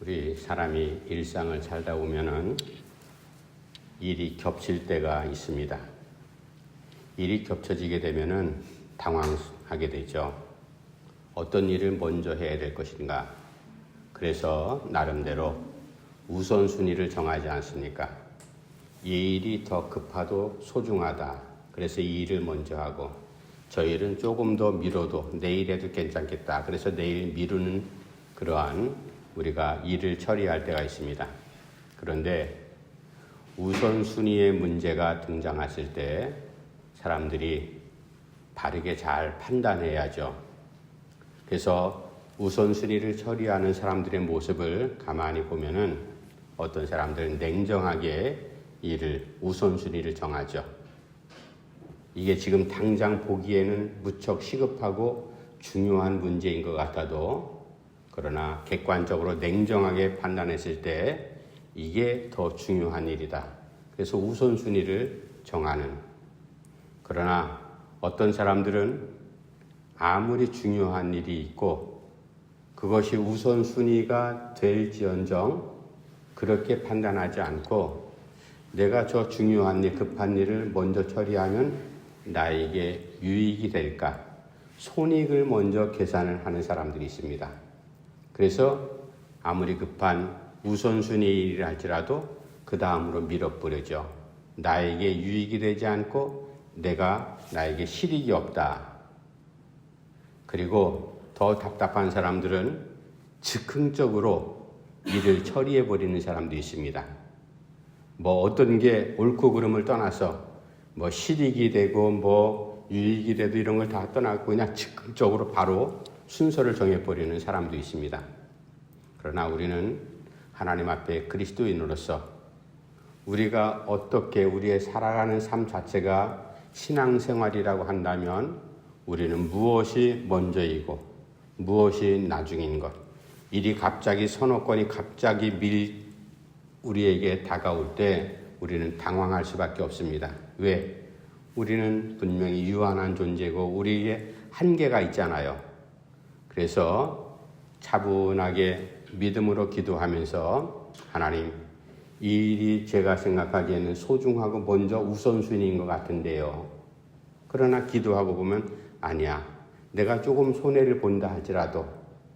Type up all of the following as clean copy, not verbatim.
우리 사람이 일상을 살다 보면은 일이 겹칠 때가 있습니다. 일이 겹쳐지게 되면은 당황하게 되죠. 어떤 일을 먼저 해야 될 것인가. 그래서 나름대로 우선순위를 정하지 않습니까? 이 일이 더 급하도 소중하다. 그래서 이 일을 먼저 하고 저 일은 조금 더 미뤄도 내일 해도 괜찮겠다. 그래서 내일 미루는 그러한 우리가 일을 처리할 때가 있습니다. 그런데 우선순위의 문제가 등장했을 때 사람들이 바르게 잘 판단해야죠. 그래서 우선순위를 처리하는 사람들의 모습을 가만히 보면은 어떤 사람들은 냉정하게 일을 우선순위를 정하죠. 이게 지금 당장 보기에는 무척 시급하고 중요한 문제인 것 같아도 그러나 객관적으로 냉정하게 판단했을 때 이게 더 중요한 일이다. 그래서 우선순위를 정하는. 그러나 어떤 사람들은 아무리 중요한 일이 있고 그것이 우선순위가 될지언정 그렇게 판단하지 않고 내가 저 중요한 일, 급한 일을 먼저 처리하면 나에게 유익이 될까? 손익을 먼저 계산을 하는 사람들이 있습니다. 그래서 아무리 급한 우선순위 일을 할지라도 그 다음으로 밀어버리죠. 나에게 유익이 되지 않고 나에게 실익이 없다. 그리고 더 답답한 사람들은 즉흥적으로 일을 처리해버리는 사람도 있습니다. 어떤 게 옳고 그름을 떠나서 실익이 되고 유익이 돼도 이런 걸 다 떠나고 그냥 즉흥적으로 바로 순서를 정해버리는 사람도 있습니다. 그러나 우리는 하나님 앞에 그리스도인으로서 우리가 어떻게 우리의 살아가는 삶 자체가 신앙생활이라고 한다면 우리는 무엇이 먼저이고 무엇이 나중인 것, 일이 갑자기 선호권이 갑자기 우리에게 다가올 때 우리는 당황할 수밖에 없습니다. 왜? 우리는 분명히 유한한 존재고 우리에게 한계가 있잖아요. 그래서 차분하게 믿음으로 기도하면서 하나님, 이 일이 제가 생각하기에는 소중하고 먼저 우선순위인 것 같은데요. 그러나 기도하고 보면 아니야. 내가 조금 손해를 본다 할지라도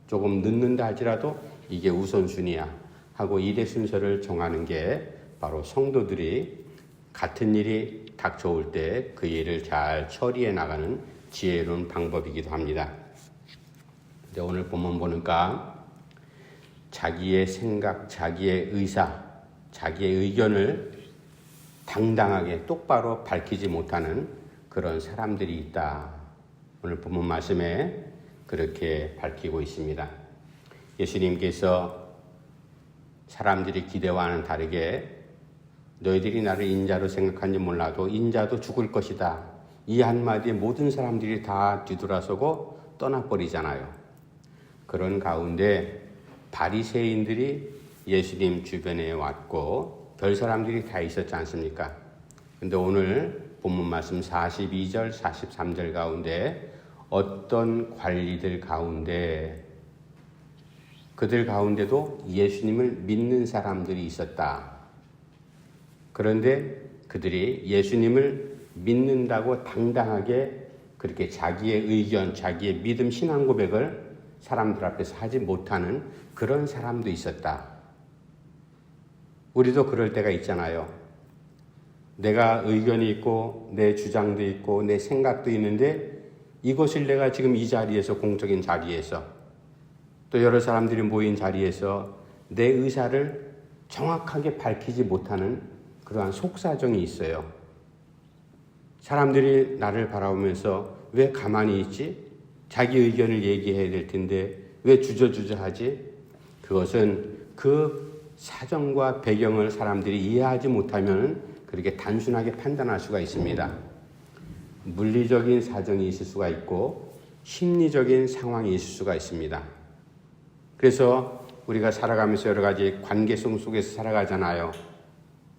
조금 늦는다 할지라도 이게 우선순위야 하고 일의 순서를 정하는 게 바로 성도들이 같은 일이 닥쳐올 때 그 일을 잘 처리해 나가는 지혜로운 방법이기도 합니다. 근데 오늘 본문 보니까 자기의 생각, 자기의 의사, 자기의 의견을 당당하게 똑바로 밝히지 못하는 그런 사람들이 있다. 오늘 본문 말씀에 그렇게 밝히고 있습니다. 예수님께서 사람들이 기대와는 다르게 너희들이 나를 인자로 생각하는지 몰라도 인자도 죽을 것이다. 이 한마디에 모든 사람들이 다 뒤돌아서고 떠나버리잖아요. 그런 가운데 바리새인들이 예수님 주변에 왔고 별 사람들이 다 있었지 않습니까? 근데 오늘 본문 말씀 42절, 43절 가운데 어떤 관리들 가운데 그들 가운데도 예수님을 믿는 사람들이 있었다. 그런데 그들이 예수님을 믿는다고 당당하게 그렇게 자기의 의견, 자기의 믿음, 신앙 고백을 사람들 앞에서 하지 못하는 그런 사람도 있었다. 우리도 그럴 때가 있잖아요. 내가 의견이 있고 내 주장도 있고 내 생각도 있는데 이것을 내가 지금 이 자리에서 공적인 자리에서 또 여러 사람들이 모인 자리에서 내 의사를 정확하게 밝히지 못하는 그러한 속사정이 있어요. 사람들이 나를 바라보면서 왜 가만히 있지? 자기 의견을 얘기해야 될 텐데 왜 주저주저하지? 그것은 그 사정과 배경을 사람들이 이해하지 못하면 그렇게 단순하게 판단할 수가 있습니다. 물리적인 사정이 있을 수가 있고 심리적인 상황이 있을 수가 있습니다. 그래서 우리가 살아가면서 여러 가지 관계성 속에서 살아가잖아요.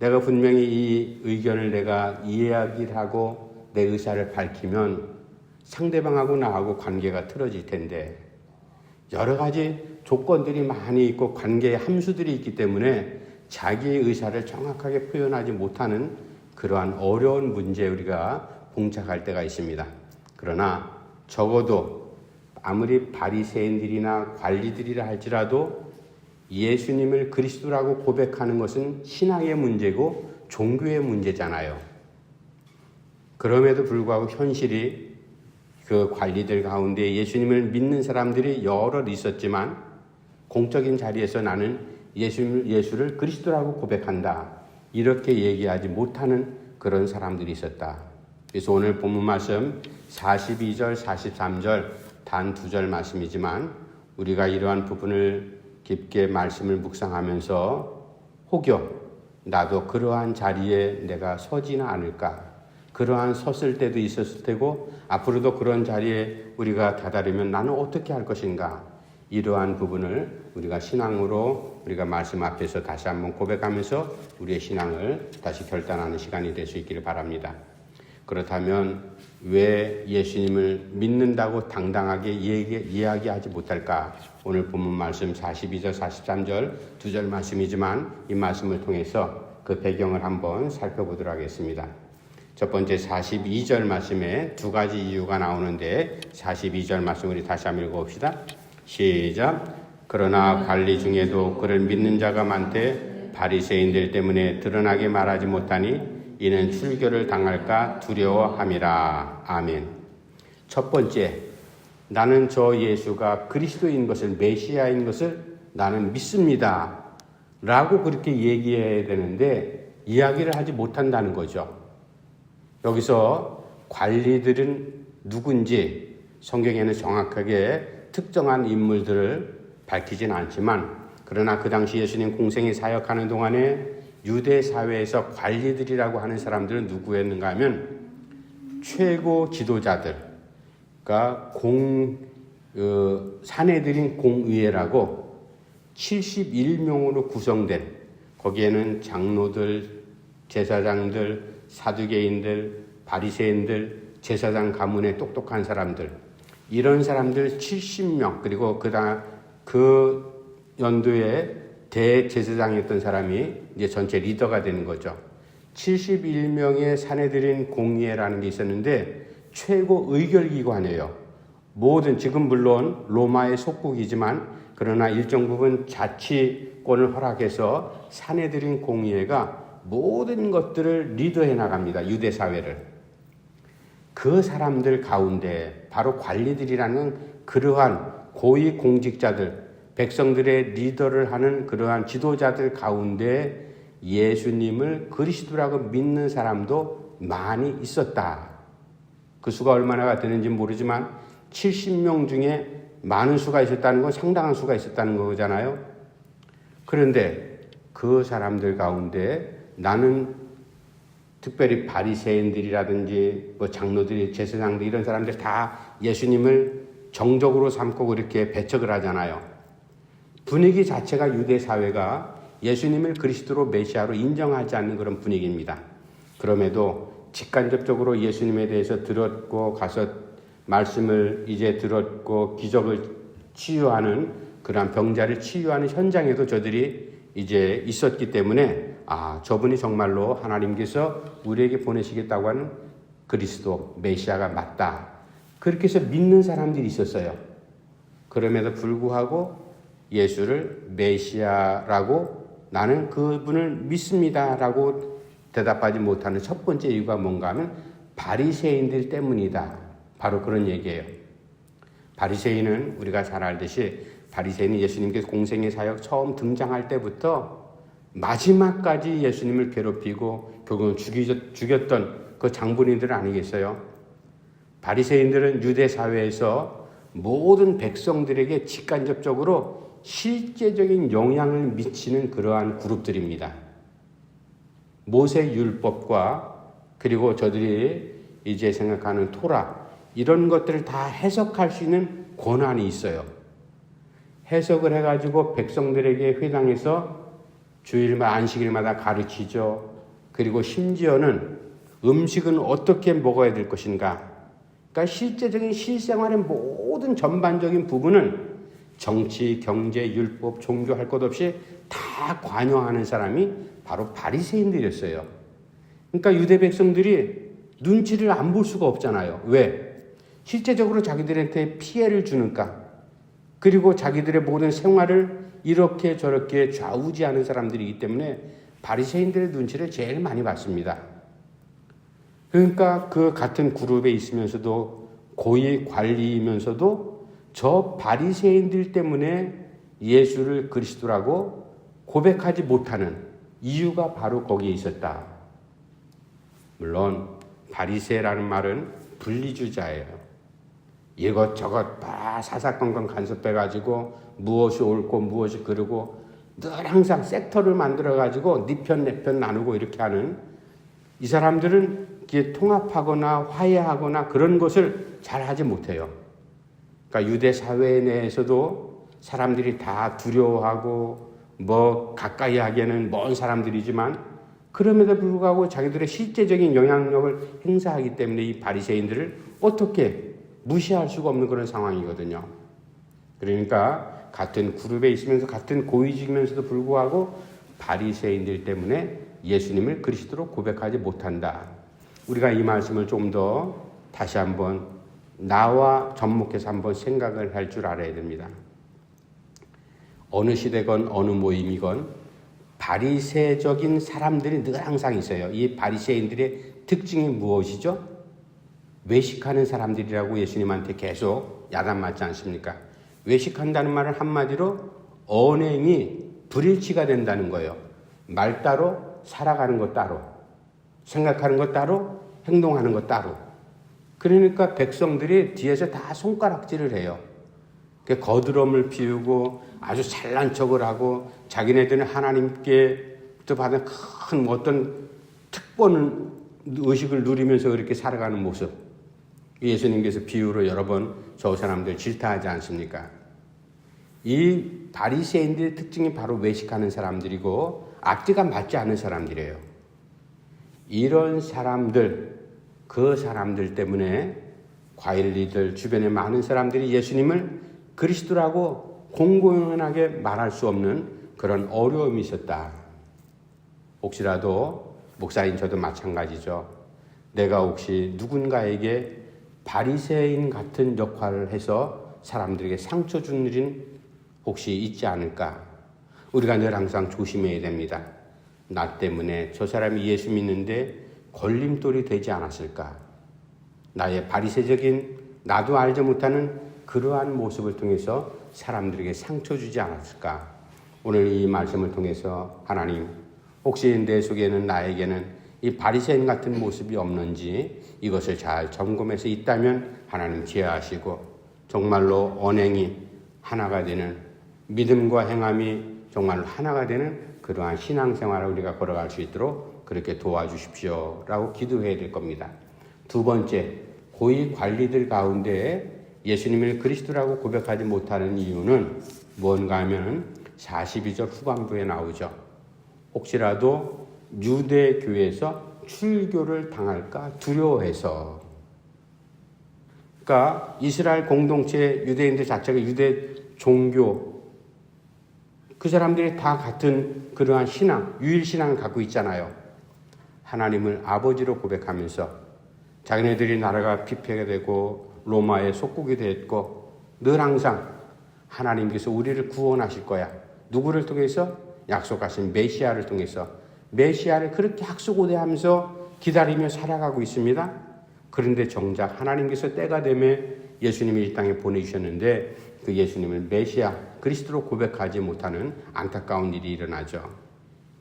내가 분명히 이 의견을 내가 이야기를 하고 내 의사를 밝히면 상대방하고 나하고 관계가 틀어질 텐데 여러 가지 조건들이 많이 있고 관계의 함수들이 있기 때문에 자기의 의사를 정확하게 표현하지 못하는 그러한 어려운 문제에 우리가 봉착할 때가 있습니다. 그러나 적어도 아무리 바리새인들이나 관리들이라 할지라도 예수님을 그리스도라고 고백하는 것은 신앙의 문제고 종교의 문제잖아요. 그럼에도 불구하고 현실이 그 관리들 가운데 예수님을 믿는 사람들이 여럿 있었지만 공적인 자리에서 나는 예수를 그리스도라고 고백한다. 이렇게 얘기하지 못하는 그런 사람들이 있었다. 그래서 오늘 본문 말씀 42절, 43절 단 2절 말씀이지만 우리가 이러한 부분을 깊게 말씀을 묵상하면서 혹여 나도 그러한 자리에 내가 서지는 않을까? 그러한 섰을 때도 있었을 테고 앞으로도 그런 자리에 우리가 다다르면 나는 어떻게 할 것인가? 이러한 부분을 우리가 신앙으로 우리가 말씀 앞에서 다시 한번 고백하면서 우리의 신앙을 다시 결단하는 시간이 될 수 있기를 바랍니다. 그렇다면 왜 예수님을 믿는다고 당당하게 이야기하지 못할까? 오늘 본문 말씀 42절, 43절 2절 말씀이지만 이 말씀을 통해서 그 배경을 한번 살펴보도록 하겠습니다. 첫 번째 42절 말씀에 두 가지 이유가 나오는데 42절 말씀 우리 다시 한번 읽어봅시다. 시작. 그러나 관리 중에도 그를 믿는 자가 많되 바리새인들 때문에 드러나게 말하지 못하니 이는 출교를 당할까 두려워함이라. 아멘. 첫 번째, 나는 저 예수가 그리스도인 것을, 메시아인 것을 나는 믿습니다 라고 그렇게 얘기해야 되는데 이야기를 하지 못한다는 거죠. 여기서 관리들은 누군지 성경에는 정확하게 특정한 인물들을 밝히진 않지만 그러나 그 당시 예수님 공생이 사역하는 동안에 유대 사회에서 관리들이라고 하는 사람들은 누구였는가 하면 최고 지도자들, 그러니까 사내들인 공의회라고 71명으로 구성된, 거기에는 장로들, 제사장들, 사두개인들, 바리새인들, 제사장 가문의 똑똑한 사람들, 이런 사람들 70명, 그리고 그 연도에 대제사장이었던 사람이 이제 전체 리더가 되는 거죠. 71명의 사내들인 공의회라는 게 있었는데 최고 의결기관이에요. 모든, 지금 물론 로마의 속국이지만 그러나 일정 부분 자치권을 허락해서 사내들인 공의회가 모든 것들을 리더해 나갑니다. 유대 사회를. 그 사람들 가운데 바로 관리들이라는 그러한 고위 공직자들, 백성들의 리더를 하는 그러한 지도자들 가운데 예수님을 그리스도라고 믿는 사람도 많이 있었다. 그 수가 얼마나 되는지 모르지만 70명 중에 많은 수가 있었다는 건 상당한 수가 있었다는 거잖아요. 그런데 그 사람들 가운데 나는 특별히 바리새인들이라든지 뭐 장로들이, 제사장들, 이런 사람들 다 예수님을 정적으로 삼고 그렇게 배척을 하잖아요. 분위기 자체가 유대 사회가 예수님을 그리스도로 메시아로 인정하지 않는 그런 분위기입니다. 그럼에도 직간접적으로 예수님에 대해서 들었고 가서 말씀을 이제 들었고 기적을 치유하는 그러한 병자를 치유하는 현장에도 저들이 이제 있었기 때문에 저분이 정말로 하나님께서 우리에게 보내시겠다고 하는 그리스도 메시아가 맞다. 그렇게 해서 믿는 사람들이 있었어요. 그럼에도 불구하고 예수를 메시아라고 나는 그분을 믿습니다라고 대답하지 못하는 첫 번째 이유가 뭔가 하면 바리새인들 때문이다. 바로 그런 얘기예요. 바리새인은 우리가 잘 알듯이 바리새인은 예수님께서 공생의 사역 처음 등장할 때부터 마지막까지 예수님을 괴롭히고 결국은 죽였던 그 장본인들 아니겠어요? 바리새인들은 유대 사회에서 모든 백성들에게 직간접적으로 실제적인 영향을 미치는 그러한 그룹들입니다. 모세 율법과 그리고 저들이 이제 생각하는 토라, 이런 것들을 다 해석할 수 있는 권한이 있어요. 해석을 해가지고 백성들에게 회당에서 주일마다 안식일마다 가르치죠. 그리고 심지어는 음식은 어떻게 먹어야 될 것인가. 그러니까 실제적인 실생활의 모든 전반적인 부분을 정치, 경제, 율법, 종교 할 것 없이 다 관여하는 사람이 바로 바리새인들이었어요. 그러니까 유대 백성들이 눈치를 안 볼 수가 없잖아요. 왜? 실제적으로 자기들한테 피해를 주니까. 그리고 자기들의 모든 생활을 이렇게 저렇게 좌우지하는 사람들이기 때문에 바리새인들의 눈치를 제일 많이 봤습니다. 그러니까 그 같은 그룹에 있으면서도 고위 관리이면서도 저 바리새인들 때문에 예수를 그리스도라고 고백하지 못하는 이유가 바로 거기에 있었다. 물론 바리새라는 말은 분리주자예요. 이것저것 다 사사건건 간섭해가지고 무엇이 옳고 무엇이 그르고 늘 항상 섹터를 만들어가지고 네 편 내 편 나누고 이렇게 하는 이 사람들은 이게 통합하거나 화해하거나 그런 것을 잘 하지 못해요. 그러니까 유대 사회 내에서도 사람들이 다 두려워하고 뭐 가까이 하기에는 먼 사람들이지만 그럼에도 불구하고 자기들의 실제적인 영향력을 행사하기 때문에 이 바리새인들을 어떻게 무시할 수가 없는 그런 상황이거든요. 그러니까 같은 그룹에 있으면서 같은 고위직이면서도 불구하고 바리새인들 때문에 예수님을 그리스도로 고백하지 못한다. 우리가 이 말씀을 좀 더 다시 한번 나와 접목해서 한번 생각을 할 줄 알아야 됩니다. 어느 시대건 어느 모임이건 바리새적인 사람들이 늘 항상 있어요. 이 바리새인들의 특징이 무엇이죠? 외식하는 사람들이라고 예수님한테 계속 야단맞지 않습니까? 외식한다는 말은 한마디로 언행이 불일치가 된다는 거예요. 말 따로, 살아가는 것 따로, 생각하는 것 따로, 행동하는 것 따로. 그러니까 백성들이 뒤에서 다 손가락질을 해요. 거드럼을 피우고 아주 잘난 척을 하고 자기네들은 하나님께부터 받은 큰 어떤 특권 의식을 누리면서 그렇게 살아가는 모습. 예수님께서 비유로 여러 번 저 사람들 질타하지 않습니까? 이 바리새인들의 특징이 바로 외식하는 사람들이고 앞뒤가 맞지 않는 사람들이에요. 이런 사람들, 그 사람들 때문에 과일리들 주변에 많은 사람들이 예수님을 그리스도라고 공공연하게 말할 수 없는 그런 어려움이 있었다. 혹시라도 목사인 저도 마찬가지죠. 내가 혹시 누군가에게 바리새인 같은 역할을 해서 사람들에게 상처 준 일은 혹시 있지 않을까? 우리가 늘 항상 조심해야 됩니다. 나 때문에 저 사람이 예수 믿는데 걸림돌이 되지 않았을까? 나의 바리새적인 나도 알지 못하는 그러한 모습을 통해서 사람들에게 상처 주지 않았을까? 오늘 이 말씀을 통해서 하나님, 혹시 내 속에는 나에게는 이 바리새인 같은 모습이 없는지 이것을 잘 점검해서 있다면 하나님 지혜하시고 정말로 언행이 하나가 되는 믿음과 행함이 정말로 하나가 되는 그러한 신앙생활을 우리가 걸어갈 수 있도록 그렇게 도와주십시오 라고 기도해야 될 겁니다. 두 번째, 고위 관리들 가운데 예수님을 그리스도라고 고백하지 못하는 이유는 뭔가 하면 42절 후반부에 나오죠. 혹시라도 유대교에서 출교를 당할까 두려워해서. 그러니까 이스라엘 공동체 유대인들 자체가 유대 종교, 그 사람들이 다 같은 그러한 신앙, 유일신앙을 갖고 있잖아요. 하나님을 아버지로 고백하면서 자기네들이 나라가 피폐가 되고 로마의 속국이 됐고 늘 항상 하나님께서 우리를 구원하실 거야. 누구를 통해서? 약속하신 메시아를 통해서. 메시아를 그렇게 학수고대하면서 기다리며 살아가고 있습니다. 그런데 정작 하나님께서 때가 되면 예수님을 이 땅에 보내주셨는데 그 예수님을 메시아 그리스도로 고백하지 못하는 안타까운 일이 일어나죠.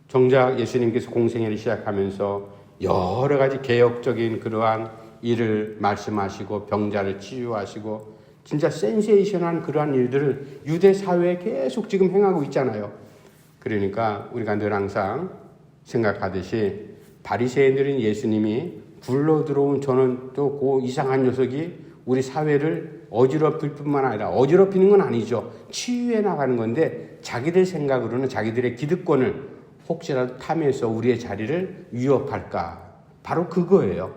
정작 예수님께서 공생애를 시작하면서 여러 가지 개혁적인 그러한 일을 말씀하시고 병자를 치유하시고 진짜 센세이션한 그러한 일들을 유대 사회에 계속 지금 행하고 있잖아요. 그러니까 우리가 늘 항상 생각하듯이 바리새인들인 예수님이 굴러 들어온 저는 또 그 이상한 녀석이 우리 사회를 어지럽힐 뿐만 아니라 어지럽히는 건 아니죠. 치유해 나가는 건데 자기들 생각으로는 자기들의 기득권을 혹시라도 탐해서 우리의 자리를 위협할까? 바로 그거예요.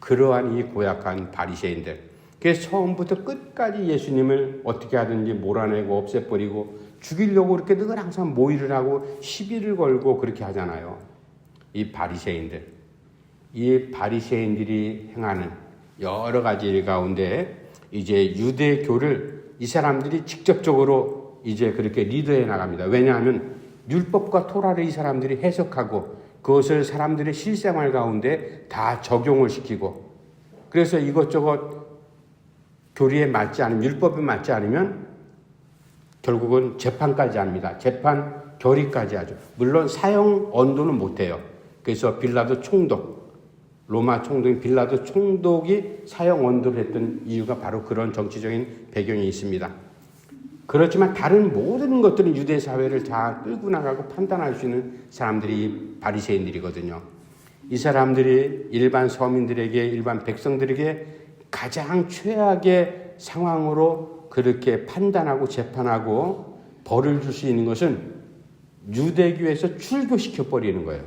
그러한 이 고약한 바리새인들. 그래서 처음부터 끝까지 예수님을 어떻게 하든지 몰아내고 없애버리고 죽이려고 그렇게 늘 항상 모의를 하고 시비를 걸고 그렇게 하잖아요. 이 바리새인들. 이 바리새인들이 행하는 여러 가지 일 가운데 이제 유대교를 이 사람들이 직접적으로 이제 그렇게 리드해 나갑니다. 왜냐하면 율법과 토라를 이 사람들이 해석하고 그것을 사람들의 실생활 가운데 다 적용을 시키고 그래서 이것저것 교리에 맞지 않으면 율법에 맞지 않으면 결국은 재판까지 합니다. 재판 결의까지 하죠. 물론 사형 언도는 못해요. 그래서 빌라도 총독, 로마 총독인 빌라도 총독이 사형 언도를 했던 이유가 바로 그런 정치적인 배경이 있습니다. 그렇지만 다른 모든 것들은 유대 사회를 다 끌고 나가고 판단할 수 있는 사람들이 바리새인들이거든요. 이 사람들이 일반 서민들에게, 일반 백성들에게 가장 최악의 상황으로 그렇게 판단하고 재판하고 벌을 줄 수 있는 것은 유대교에서 출교시켜버리는 거예요.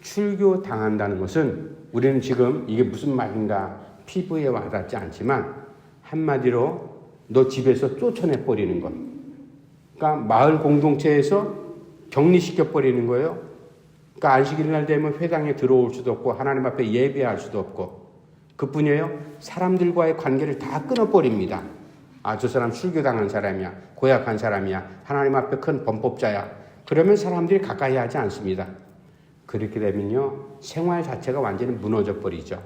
출교당한다는 것은 우리는 지금 이게 무슨 말인가 피부에 와닿지 않지만 한마디로 너 집에서 쫓아내버리는 것. 그러니까 마을 공동체에서 격리시켜버리는 거예요. 그러니까 안식일 날 되면 회당에 들어올 수도 없고 하나님 앞에 예배할 수도 없고 그뿐이에요. 사람들과의 관계를 다 끊어버립니다. 아, 저 사람 출교당한 사람이야. 고약한 사람이야. 하나님 앞에 큰 범법자야. 그러면 사람들이 가까이 하지 않습니다. 그렇게 되면요. 생활 자체가 완전히 무너져 버리죠.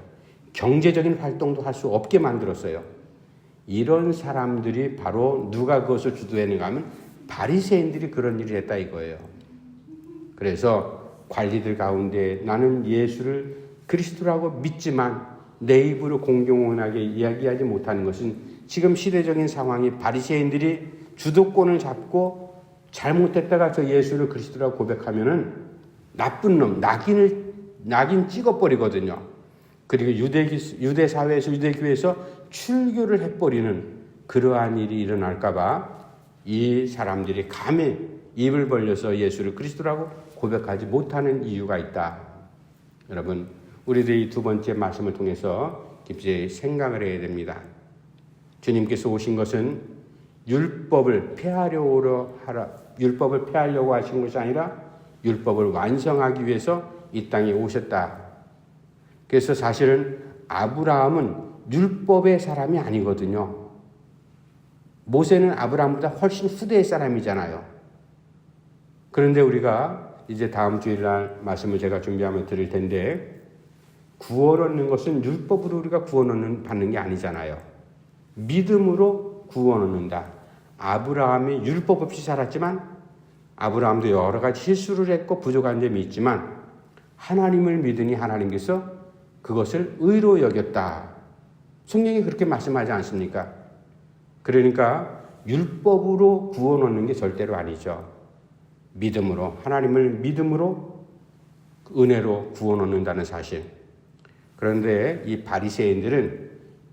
경제적인 활동도 할 수 없게 만들었어요. 이런 사람들이 바로 누가 그것을 주도했는가 하면 바리새인들이 그런 일을 했다 이거예요. 그래서 관리들 가운데 나는 예수를 그리스도라고 믿지만 내 입으로 공공연하게 이야기하지 못하는 것은 지금 시대적인 상황이 바리새인들이 주도권을 잡고 잘못했다가 저 예수를 그리스도라고 고백하면은 나쁜 놈, 낙인 찍어버리거든요. 그리고 유대 사회에서 유대교에서 출교를 해버리는 그러한 일이 일어날까봐 이 사람들이 감히 입을 벌려서 예수를 그리스도라고 고백하지 못하는 이유가 있다. 여러분, 우리들이 이 두 번째 말씀을 통해서 깊이 생각을 해야 됩니다. 주님께서 오신 것은 율법을 폐하려고 하신 것이 아니라 율법을 완성하기 위해서 이 땅에 오셨다. 그래서 사실은 아브라함은 율법의 사람이 아니거든요. 모세는 아브라함보다 훨씬 후대의 사람이잖아요. 그런데 우리가 이제 다음 주일날 말씀을 제가 준비하면 드릴 텐데 구원 얻는 것은 율법으로 우리가 구원 받는 게 아니잖아요. 믿음으로 구원 얻는다. 아브라함이 율법 없이 살았지만 아브라함도 여러 가지 실수를 했고 부족한 점이 있지만 하나님을 믿으니 하나님께서 그것을 의로 여겼다. 성경이 그렇게 말씀하지 않습니까? 그러니까 율법으로 구원 얻는 게 절대로 아니죠. 믿음으로, 하나님을 믿음으로 은혜로 구원 얻는다는 사실. 그런데 이 바리새인들은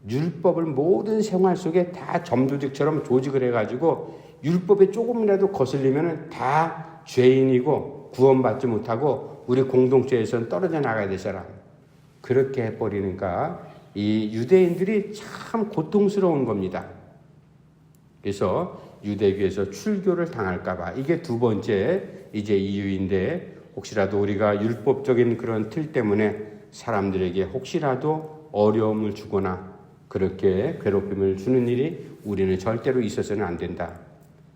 율법을 모든 생활 속에 다 점조직처럼 조직을 해가지고 율법에 조금이라도 거슬리면 다 죄인이고 구원받지 못하고 우리 공동체에서는 떨어져 나가야 될 사람. 그렇게 해버리니까 이 유대인들이 참 고통스러운 겁니다. 그래서 유대교에서 출교를 당할까봐 이게 두 번째 이제 이유인데 혹시라도 우리가 율법적인 그런 틀 때문에 사람들에게 혹시라도 어려움을 주거나 그렇게 괴롭힘을 주는 일이 우리는 절대로 있어서는 안 된다.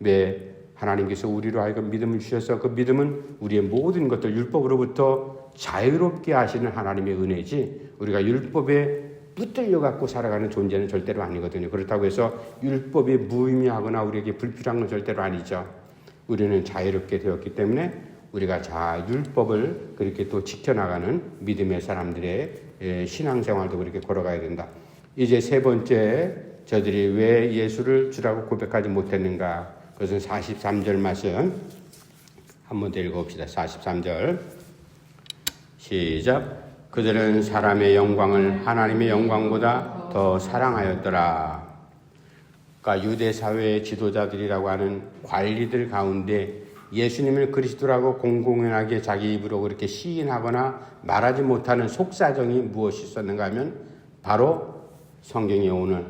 왜? 하나님께서 우리로 하여금 믿음을 주셔서 그 믿음은 우리의 모든 것들 율법으로부터 자유롭게 하시는 하나님의 은혜지 우리가 율법에 붙들려 갖고 살아가는 존재는 절대로 아니거든요. 그렇다고 해서 율법이 무의미하거나 우리에게 불필요한 건 절대로 아니죠. 우리는 자유롭게 되었기 때문에 우리가 율법을 그렇게 또 지켜나가는 믿음의 사람들의 신앙생활도 그렇게 걸어가야 된다. 이제 세 번째, 저들이 왜 예수를 주라고 고백하지 못했는가? 그것은 43절 말씀 한번 더 읽어봅시다. 43절 시작. 그들은 사람의 영광을 하나님의 영광보다 더 사랑하였더라. 그러니까 유대 사회의 지도자들이라고 하는 관리들 가운데 예수님을 그리스도라고 공공연하게 자기 입으로 그렇게 시인하거나 말하지 못하는 속사정이 무엇이 있었는가 하면 바로 성경이 오늘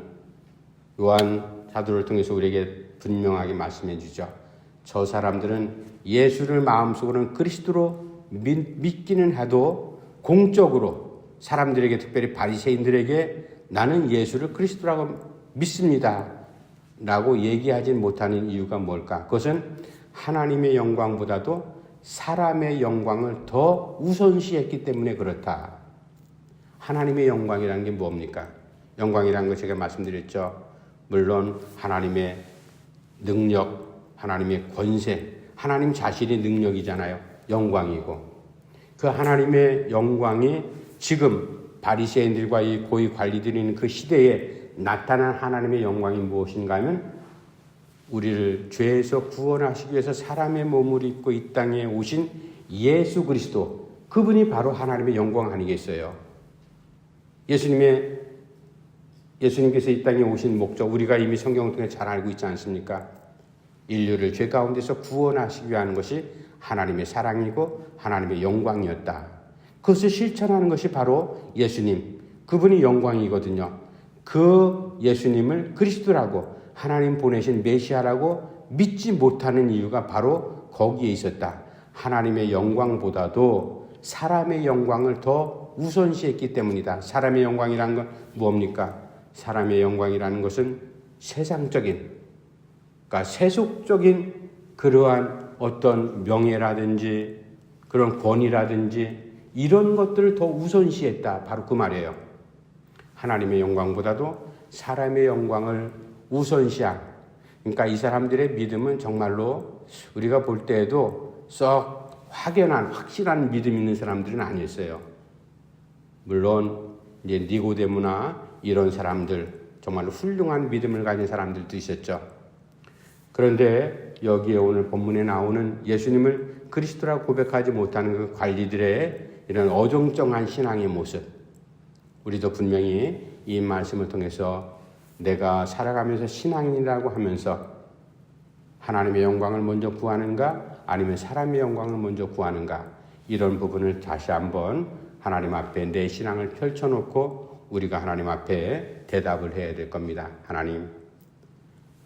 요한 사도를 통해서 우리에게 분명하게 말씀해 주죠. 저 사람들은 예수를 마음속으로는 그리스도로 믿기는 해도 공적으로 사람들에게, 특별히 바리새인들에게 나는 예수를 그리스도라고 믿습니다 라고 얘기하지 못하는 이유가 뭘까? 그것은 하나님의 영광보다도 사람의 영광을 더 우선시했기 때문에 그렇다. 하나님의 영광이라는 게 뭡니까? 영광이라는 거 제가 말씀드렸죠. 물론 하나님의 능력, 하나님의 권세, 하나님 자신의 능력이잖아요. 영광이고. 그 하나님의 영광이 지금 바리새인들과 이 고위 관리들이 있는 그 시대에 나타난 하나님의 영광이 무엇인가 하면 우리를 죄에서 구원하시기 위해서 사람의 몸을 입고 이 땅에 오신 예수 그리스도, 그분이 바로 하나님의 영광 아니겠어요? 예수님께서 이 땅에 오신 목적, 우리가 이미 성경을 통해 잘 알고 있지 않습니까? 인류를 죄 가운데서 구원하시기 위한 것이 하나님의 사랑이고 하나님의 영광이었다. 그것을 실천하는 것이 바로 예수님, 그분이 영광이거든요. 그 예수님을 그리스도라고, 하나님 보내신 메시아라고 믿지 못하는 이유가 바로 거기에 있었다. 하나님의 영광보다도 사람의 영광을 더 우선시했기 때문이다. 사람의 영광이라는 건 뭡니까? 사람의 영광이라는 것은 세상적인, 그러니까 세속적인 그러한 어떤 명예라든지 그런 권위라든지 이런 것들을 더 우선시했다. 바로 그 말이에요. 하나님의 영광보다도 사람의 영광을 우선시한. 그러니까 이 사람들의 믿음은 정말로 우리가 볼 때에도 썩 확연한, 확실한 믿음 있는 사람들은 아니었어요. 물론 이제 니고데모나 이런 사람들, 정말로 훌륭한 믿음을 가진 사람들도 있었죠. 그런데 여기에 오늘 본문에 나오는 예수님을 그리스도라고 고백하지 못하는 그 관리들의 이런 어정쩡한 신앙의 모습, 우리도 분명히 이 말씀을 통해서 내가 살아가면서 신앙인이라고 하면서 하나님의 영광을 먼저 구하는가 아니면 사람의 영광을 먼저 구하는가, 이런 부분을 다시 한번 하나님 앞에 내 신앙을 펼쳐놓고 우리가 하나님 앞에 대답을 해야 될 겁니다. 하나님,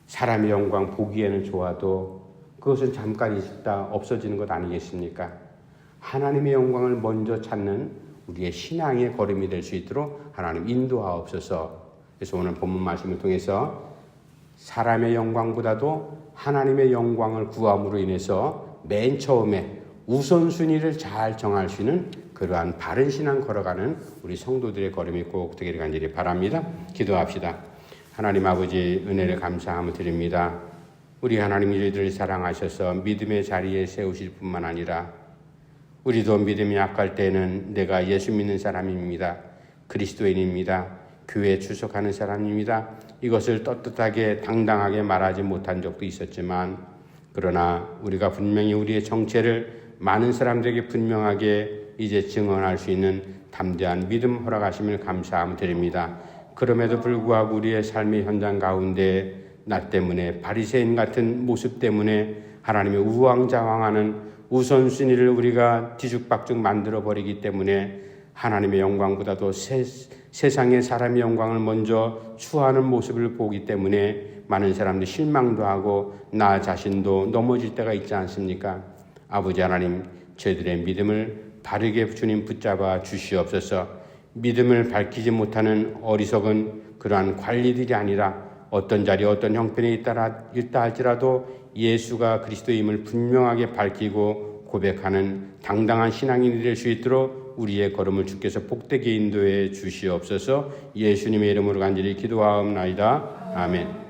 사람의 영광 보기에는 좋아도 그것은 잠깐 있다 없어지는 것 아니겠습니까? 하나님의 영광을 먼저 찾는 우리의 신앙의 걸음이 될 수 있도록 하나님 인도하옵소서. 그래서 오늘 본문 말씀을 통해서 사람의 영광보다도 하나님의 영광을 구함으로 인해서 맨 처음에 우선순위를 잘 정할 수 있는 그러한 바른 신앙 걸어가는 우리 성도들의 걸음이 꼭 되기를 간절히 바랍니다. 기도합시다. 하나님 아버지, 은혜를 감사함을 드립니다. 우리 하나님, 우리들을 사랑하셔서 믿음의 자리에 세우실 뿐만 아니라 우리도 믿음이 약할 때는 내가 예수 믿는 사람입니다. 그리스도인입니다. 교회에 출석하는 사람입니다. 이것을 떳떳하게 당당하게 말하지 못한 적도 있었지만, 그러나 우리가 분명히 우리의 정체를 많은 사람들에게 분명하게 이제 증언할 수 있는 담대한 믿음 허락하심을 감사함을 드립니다. 그럼에도 불구하고 우리의 삶의 현장 가운데 나 때문에, 바리새인 같은 모습 때문에 하나님의 우왕좌왕하는 우선순위를 우리가 뒤죽박죽 만들어버리기 때문에 하나님의 영광보다도 세상의 사람의 영광을 먼저 추구하는 모습을 보기 때문에 많은 사람들이 실망도 하고 나 자신도 넘어질 때가 있지 않습니까? 아버지 하나님, 저희들의 믿음을 바르게 주님 붙잡아 주시옵소서. 믿음을 밝히지 못하는 어리석은 그러한 관리들이 아니라 어떤 자리 어떤 형편에 있다 할지라도 예수가 그리스도임을 분명하게 밝히고 고백하는 당당한 신앙인이 될 수 있도록 우리의 걸음을 주께서 복되게 인도해 주시옵소서. 예수님의 이름으로 간절히 기도하옵나이다. 아멘.